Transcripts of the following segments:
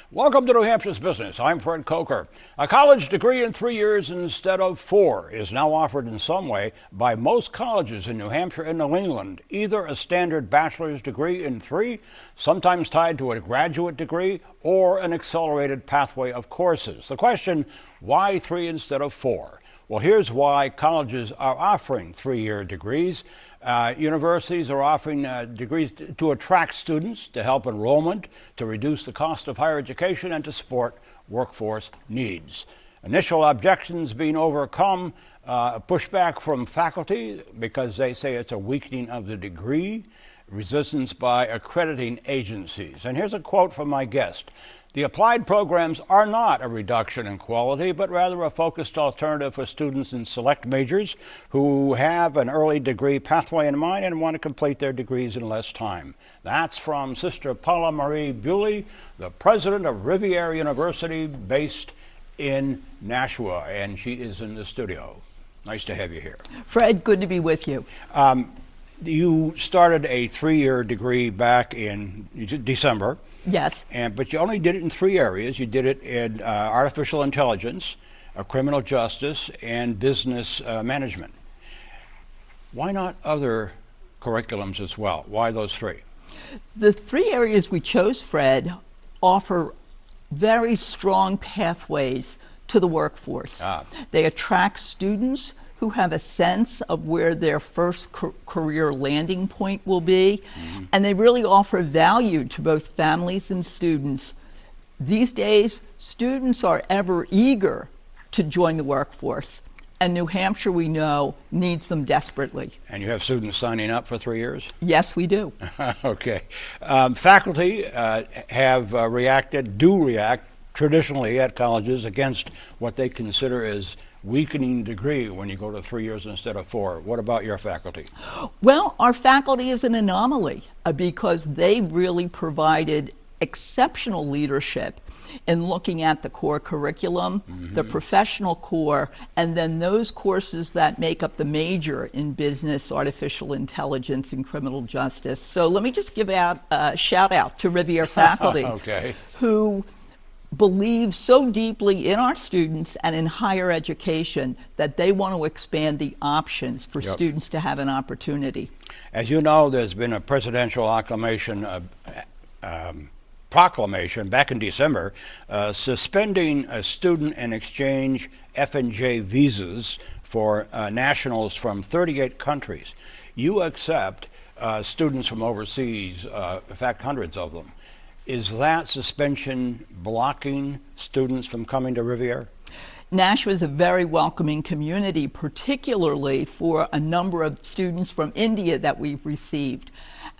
Welcome to New Hampshire's Business. I'm Fred Coker. A college degree in 3 years instead of 4 is now offered in some way by most colleges in New Hampshire and New England. Either a standard bachelor's degree in 3, sometimes tied to a graduate degree, or an accelerated pathway of courses. The question, why 3 instead of 4? Well, here's why colleges are offering 3-year degrees. Universities are offering degrees to attract students, to help enrollment, to reduce the cost of higher education, and to support workforce needs. Initial objections being overcome, pushback from faculty because they say it's a weakening of the degree, resistance by accrediting agencies. And here's a quote from my guest. The applied programs are not a reduction in quality, but rather a focused alternative for students in select majors who have an early degree pathway in mind and want to complete their degrees in less time. That's from Sister Paula Marie Bewley, the president of Rivier University, based in Nashua, and she is in the studio. Nice to have you here. Fred, good to be with you. You started a 3-year degree back in December. Yes. But you only did it in 3 areas. You did it in artificial intelligence, criminal justice, and business management. Why not other curriculums as well? Why those 3? The 3 areas we chose, Fred, offer very strong pathways to the workforce. They attract students who have a sense of where their first career landing point will be, and they really offer value to both families and students. These days, students are ever eager to join the workforce, and New Hampshire, we know, needs them desperately. And you have students signing up for 3 years? Yes, we do. Okay. Faculty do react traditionally at colleges against what they consider as weakening degree when you go to 3 years instead of 4. What about your faculty? Well, our faculty is an anomaly because they really provided exceptional leadership in looking at the core curriculum, the professional core, and then those courses that make up the major in business, artificial intelligence, and criminal justice. So let me just give out a shout out to Rivier faculty who believe so deeply in our students and in higher education that they want to expand the options for students to have an opportunity. As you know, there's been a presidential proclamation back in December suspending student and exchange F&J visas for nationals from 38 countries. You accept students from overseas, in fact, hundreds of them. Is that suspension blocking students from coming to Rivier? Nashua is a very welcoming community, particularly for a number of students from India that we've received.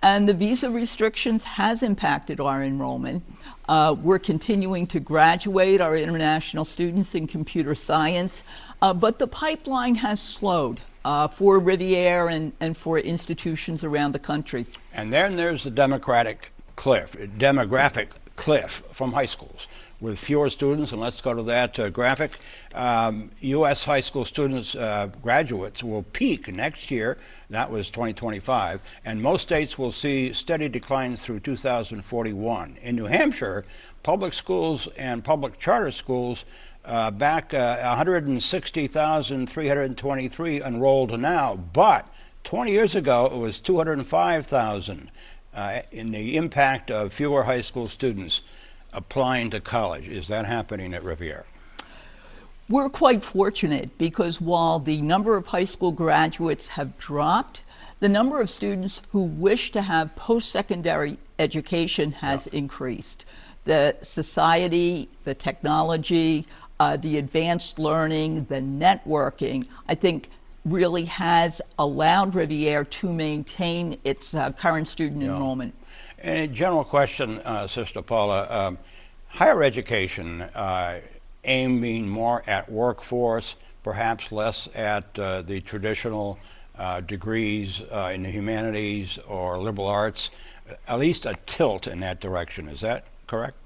And the visa restrictions has impacted our enrollment. We're continuing to graduate our international students in computer science, but the pipeline has slowed for Rivier and for institutions around the country. And then there's the demographic cliff from high schools with fewer students, and let's go to that graphic. U.S. high school students, graduates, will peak next year, that was 2025, and most states will see steady declines through 2041. In New Hampshire, public schools and public charter schools back 160,323 enrolled now, but 20 years ago it was 205,000. In the impact of fewer high school students applying to college. Is that happening at Rivier? We're quite fortunate because while the number of high school graduates have dropped, the number of students who wish to have post-secondary education has increased. The society, the technology, the advanced learning, the networking, I think really has allowed Rivier to maintain its current student enrollment. And a general question, Sister Paula, higher education aiming more at workforce, perhaps less at the traditional degrees in the humanities or liberal arts, at least a tilt in that direction. Is that correct?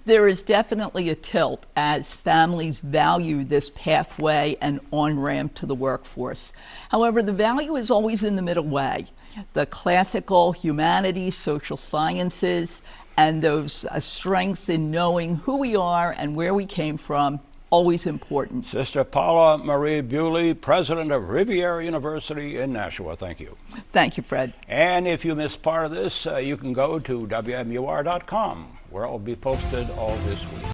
There is definitely a tilt as families value this pathway and on-ramp to the workforce. However, the value is always in the middle way. The classical humanities, social sciences, and those strengths in knowing who we are and where we came from, always important. Sister Paula Marie Bewley, president of Riviera University in Nashua. Thank you. Thank you, Fred. And if you missed part of this, you can go to WMUR.com, where it will be posted all this week.